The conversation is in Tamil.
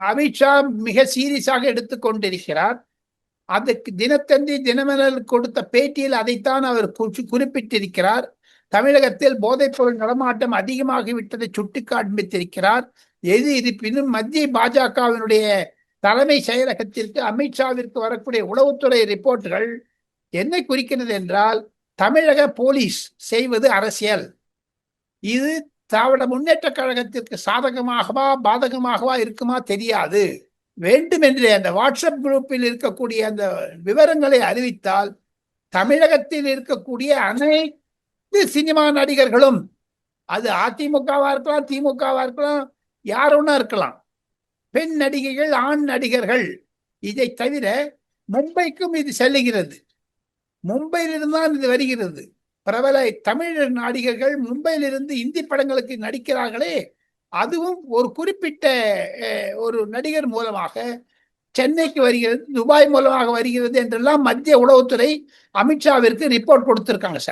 அமித்ஷா மிக சீரியஸாக எடுத்துக்கொண்டிருக்கிறார். அதுக்கு தினத்தந்தி தினமலர் கொடுத்த பேட்டியில் அதைத்தான் அவர் குறிப்பிட்டிருக்கிறார். தமிழகத்தில் போதைப்பொருள் நடமாட்டம் அதிகமாகிவிட்டதை சுட்டி காண்பித்திருக்கிறார். எது இருப்பினும் மத்திய பாஜகவினுடைய தலைமை செயலகத்திற்கு அமித்ஷாவிற்கு வரக்கூடிய உளவுத்துறை ரிப்போர்ட்டுகள் என்ன குறிக்கிறது என்றால், தமிழக போலீஸ் செய்வது அரசியல். இது திராவிட முன்னேற்ற கழகத்திற்கு சாதகமாகவா பாதகமாகவா இருக்குமா தெரியாது. வேண்டுமென்றே அந்த வாட்ஸ்அப் குரூப்பில் இருக்கக்கூடிய அந்த விவரங்களை அறிவித்தால் தமிழகத்தில் இருக்கக்கூடிய அனைத்து சினிமா நடிகர்களும், அது அதிமுகவா இருக்கலாம், திமுகவா இருக்கலாம், யாருன்னா இருக்கலாம், பெண் நடிகைகள், ஆண் நடிகர்கள், இதை தவிர மும்பைக்கும் இது செல்லுகிறது. மும்பையிலிருந்து தான் இது வருகிறது. பிரபல தமிழ் நடிகர்கள் மும்பையிலிருந்து இந்தி படங்களுக்கு நடிக்கிறார்களே, அதுவும் ஒரு குறிப்பிட்ட ஒரு நடிகர் மூலமாக சென்னைக்கு வருகிறது, துபாய் மூலமாக வருகிறது என்றெல்லாம் மத்திய உளவுத்துறை அமித்ஷாவிற்கு ரிப்போர்ட் கொடுத்திருக்காங்க சார்.